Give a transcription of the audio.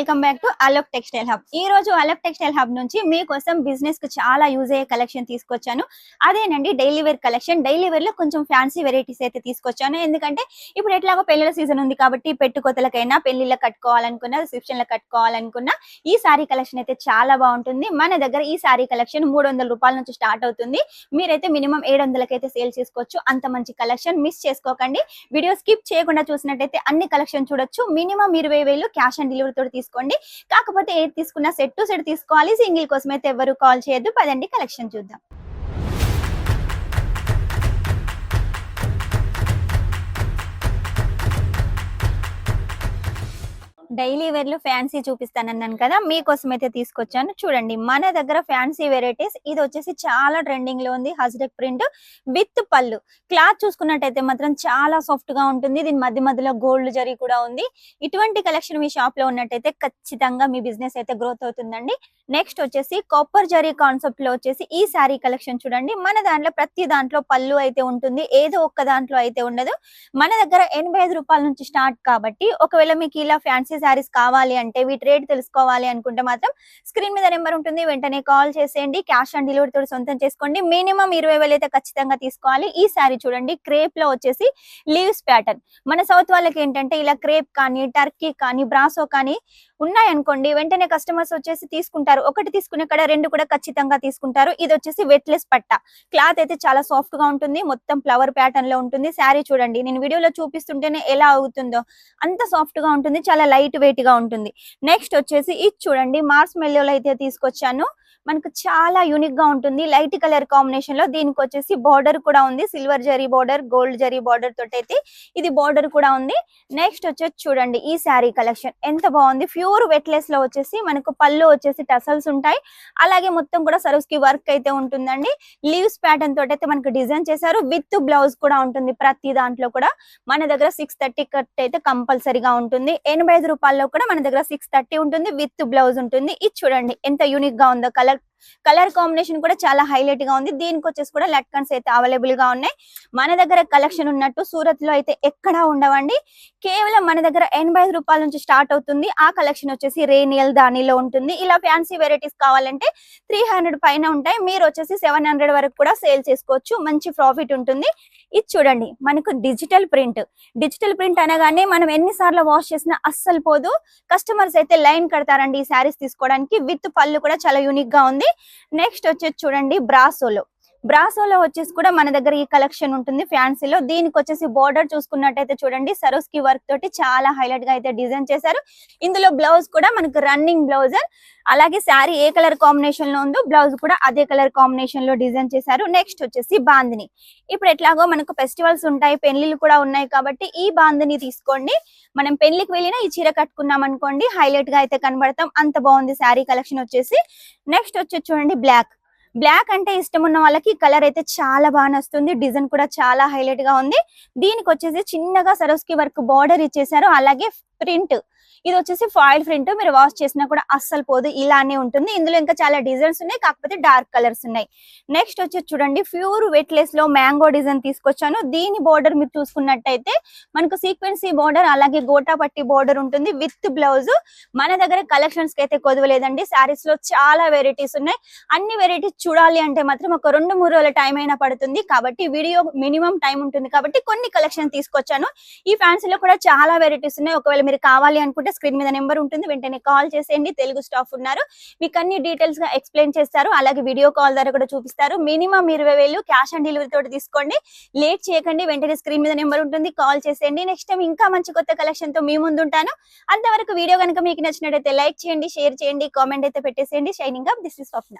Welcome back to Alok textile hub. ఈ రోజు Alok textile hub నుంచి మీకోసం బిజినెస్ కు చాలా యూజ్ అయ్యే కలెక్షన్ తీసుకొచ్చాను. అదేనండి daily wear collection. Daily wear లో కొంచెం ఫ్యాన్సీ వెరైటీస్ అయితే తీసుకొచ్చాను. ఎందుకంటే ఇప్పుడు ఎట్లాగో పెళ్లిల సీజన్ ఉంది కాబట్టి పెట్టుకోతలకైనా పెళ్లిళ్ళకి కట్టుకోవాలనుకున్నా రిసెప్షన్లకు కట్టుకోవాలనుకున్నా ఈ సారీ కలెక్షన్ అయితే చాలా బాగుంటుంది. మన దగ్గర ఈ సారీ కలెక్షన్ 300 రూపాయల నుంచి స్టార్ట్ అవుతుంది. మీరైతే మినిమం 700కి అయితే సేల్ చేసుకోవచ్చు. అంత మంచి కలెక్షన్ మిస్ చేసుకోకండి. వీడియో స్కిప్ చేయకుండా చూసినట్టయితే అన్ని కలెక్షన్ చూడొచ్చు. మినిమం 20,000 క్యాష్ ఆన్ డెలివరీ తోటి తీసుకోండి. కాకపోతే ఏది తీసుకున్నా సెట్ టు సెట్ తీసుకోవాలి. సింగిల్ కోసం అయితే ఎవరు కాల్ చేయొద్దు. పదండి కలెక్షన్ చూద్దాం. డైలీ వేర్ లో ఫ్యాన్సీ చూపిస్తానన్నాను కదా, మీకోసం అయితే తీసుకొచ్చాను. చూడండి మన దగ్గర ఫ్యాన్సీ వెరైటీస్. ఇది వచ్చేసి చాలా ట్రెండింగ్ లో ఉంది. హజ్రక్ ప్రింట్ విత్ పళ్ళు. క్లాత్ చూసుకున్నట్టయితే మాత్రం చాలా సాఫ్ట్ గా ఉంటుంది. దీని మధ్య మధ్యలో గోల్డ్ జరీ కూడా ఉంది. ఇటువంటి కలెక్షన్ మీ షాప్ లో ఉన్నట్టయితే ఖచ్చితంగా మీ బిజినెస్ అయితే గ్రోత్ అవుతుందండి. నెక్స్ట్ వచ్చేసి కాపర్ జరీ కాన్సెప్ట్ లో వచ్చేసి ఈ శారీ కలెక్షన్ చూడండి. మన దాంట్లో ప్రతి దాంట్లో పళ్ళు అయితే ఉంటుంది, ఏదో ఒక్క దాంట్లో అయితే ఉండదు. మన దగ్గర 85 రూపాయల నుంచి స్టార్ట్ కాబట్టి ఒకవేళ మీకు ఇలా ఫ్యాన్సీ శారీస్ కావాలి అంటే వీటి రేట్ తెలుసుకోవాలి అనుకుంటే మాత్రం స్క్రీన్ మీద నెంబర్ ఉంటుంది, వెంటనే కాల్ చేసేయండి. క్యాష్ ఆన్ డెలివరీ తోటి సొంతం చేసుకోండి. మినిమం 20,000 అయితే ఖచ్చితంగా తీసుకోవాలి. ఈ శారీ చూడండి క్రేప్ లో వచ్చేసి లీవ్స్ ప్యాటర్న్. మన సౌత్ వాళ్ళకి ఏంటంటే ఇలా క్రేప్ కానీ టర్కీ కానీ బ్రాసో కానీ ఉన్నాయనుకోండి, వెంటనే కస్టమర్స్ వచ్చేసి తీసుకుంటారు. ఒకటి తీసుకునే కడ 2 కూడా ఖచ్చితంగా తీసుకుంటారు. ఇది వచ్చేసి వెట్లెస్ పట్ట. క్లాత్ అయితే చాలా సాఫ్ట్ గా ఉంటుంది. మొత్తం ఫ్లవర్ ప్యాటర్న్ లో ఉంటుంది. శారీ చూడండి, నేను వీడియోలో చూపిస్తుంటేనే ఎలా అవుతుందో అంత సాఫ్ట్ గా ఉంటుంది. చాలా లైట్ వెయిట్ గా ఉంటుంది. నెక్స్ట్ వచ్చేసి ఇది చూడండి మార్స్ మెల్లోలో అయితే తీసుకొచ్చాను. మనకు చాలా యూనిక్ గా ఉంటుంది. లైట్ కలర్ కాంబినేషన్ లో దీనికి వచ్చేసి బార్డర్ కూడా ఉంది. Silver zari border, gold zari border తోటి అయితే ఇది బార్డర్ కూడా ఉంది. నెక్స్ట్ వచ్చేసి చూడండి ఈ శారీ కలెక్షన్ ఎంత బాగుంది. ప్యూర్ వెట్లెస్ లో వచ్చేసి మనకు పళ్ళు వచ్చేసి టసల్స్ ఉంటాయి. అలాగే మొత్తం కూడా సర్వ్స్ కి వర్క్ అయితే ఉంటుందండి. లీవ్స్ ప్యాటర్న్ తోటి అయితే మనకు డిజైన్ చేశారు. విత్ బ్లౌజ్ కూడా ఉంటుంది. ప్రతి దాంట్లో కూడా మన దగ్గర 630 కట్ అయితే కంపల్సరీగా ఉంటుంది. 85 రూపాయల్లో కూడా మన దగ్గర 630 ఉంటుంది. విత్ బ్లౌజ్ ఉంటుంది. ఇది చూడండి ఎంత యూనిక్ గా ఉందో. కలర్ కాంబినేషన్ కూడా చాలా హైలైట్ గా ఉంది. దీనికి వచ్చేసి కూడా లట్కన్స్ అయితే అవైలబుల్ గా ఉన్నాయి. మన దగ్గర కలెక్షన్ ఉన్నట్టు సూరత్ లో అయితే ఎక్కడా ఉండవండి. కేవలం మన దగ్గర 85 రూపాయల నుంచి స్టార్ట్ అవుతుంది. ఆ కలెక్షన్ వచ్చేసి రేనియల్ దానిలో ఉంటుంది. ఇలా ఫ్యాన్సీ వెరైటీస్ కావాలంటే 300 పైన ఉంటాయి. మీరు వచ్చేసి 700 వరకు కూడా సేల్ చేసుకోవచ్చు. మంచి ప్రాఫిట్ ఉంటుంది. ఇది చూడండి మనకు డిజిటల్ ప్రింట్. డిజిటల్ ప్రింట్ అనగానే మనం ఎన్నిసార్లు వాష్ చేసినా అస్సలు పోదు. కస్టమర్స్ అయితే లైన్ కడతారండి ఈ శారీస్ తీసుకోవడానికి. విత్ పళ్ళు కూడా చాలా యూనిక్ గా ఉంది. నెక్స్ట్ వచ్చేసి చూడండి బ్రాసోలో వచ్చేసి కూడా మన దగ్గర ఈ కలెక్షన్ ఉంటుంది ఫ్యాన్సీలో. దీనికి వచ్చేసి బోర్డర్ చూసుకున్నట్టయితే చూడండి సరోస్కి వర్క్ తోటి చాలా హైలైట్ గా అయితే డిజైన్ చేశారు. ఇందులో బ్లౌజ్ కూడా మనకు రన్నింగ్ బ్లౌజ్. అలాగే శారీ ఏ కలర్ కాంబినేషన్ లో ఉందో బ్లౌజ్ కూడా అదే కలర్ కాంబినేషన్ లో డిజైన్ చేశారు. నెక్స్ట్ వచ్చేసి బాందిని. ఇప్పుడు ఎట్లాగో మనకు ఫెస్టివల్స్ ఉంటాయి, పెళ్లిళ్ళు కూడా ఉన్నాయి కాబట్టి ఈ బాందిని తీసుకోండి. మనం పెళ్లికి వెళ్ళినా ఈ చీర కట్టుకున్నాం అనుకోండి హైలైట్ గా అయితే కనబడతాం. అంత బాగుంది శారీ కలెక్షన్ వచ్చేసి. నెక్స్ట్ వచ్చేసి చూడండి బ్లాక్ అంటే ఇష్టం ఉన్న వాళ్ళకి కలర్ అయితే చాలా బాగా నచ్చుతుంది. డిజైన్ కూడా చాలా హైలైట్ గా ఉంది. దీనికి వచ్చేసి చిన్నగా సరోస్కి వర్క్ బార్డర్ ఇచ్చేసారు. అలాగే ప్రింట్ ఇది వచ్చేసి ఫాయిల్ ప్రింట్. మీరు వాష్ చేసినా కూడా అస్సలు పోదు, ఇలానే ఉంటుంది. ఇందులో ఇంకా చాలా డిజైన్స్ ఉన్నాయి, కాకపోతే డార్క్ కలర్స్ ఉన్నాయి. నెక్స్ట్ వచ్చేసి చూడండి ప్యూర్ వెట్లెస్ లో మ్యాంగో డిజైన్ తీసుకొచ్చాను. దీని బోర్డర్ మీరు చూసుకున్నట్టయితే మనకు సీక్వెన్సీ బోర్డర్ అలాగే గోటా పట్టి బోర్డర్ ఉంటుంది. With blouse. మన దగ్గర కలెక్షన్స్ కి అయితే కొదవలేదండి. శారీస్ లో చాలా వెరైటీస్ ఉన్నాయి. అన్ని వెరైటీస్ చూడాలి అంటే మాత్రం ఒక 2-3 రోజుల టైం అయినా పడుతుంది. కాబట్టి వీడియో మినిమం టైం ఉంటుంది కాబట్టి కొన్ని కలెక్షన్ తీసుకొచ్చాను. ఈ ఫ్యాన్సీలో కూడా చాలా వెరైటీస్ ఉన్నాయి. ఒకవేళ మీరు కావాలి అనుకుంటే స్క్రీన్ మీద నెంబర్ ఉంటుంది, వెంటనే కాల్ చేసేయండి. తెలుగు స్టాఫ్ ఉన్నారు, మీకు అన్ని డీటెయిల్స్ గా ఎక్స్ప్లెయిన్ చేస్తారు. అలాగే వీడియో కాల్ ద్వారా కూడా చూపిస్తారు. మినిమం 20,000 క్యాష్ ఆన్ డెలివరీ తోటి తీసుకోండి. లేట్ చేయకండి, వెంటనే స్క్రీన్ మీద నెంబర్ ఉంటుంది, కాల్ చేసేయండి. నెక్స్ట్ టైం ఇంకా మంచి కొత్త కలెక్షన్ తో మీ ముందు ఉంటాను. అంతవరకు వీడియో కనుక మీకు నచ్చినట్టయితే లైక్ చేయండి, షేర్ చేయండి, కామెంట్ అయితే పెట్టేసేయండి. Shining up, this is Swapna.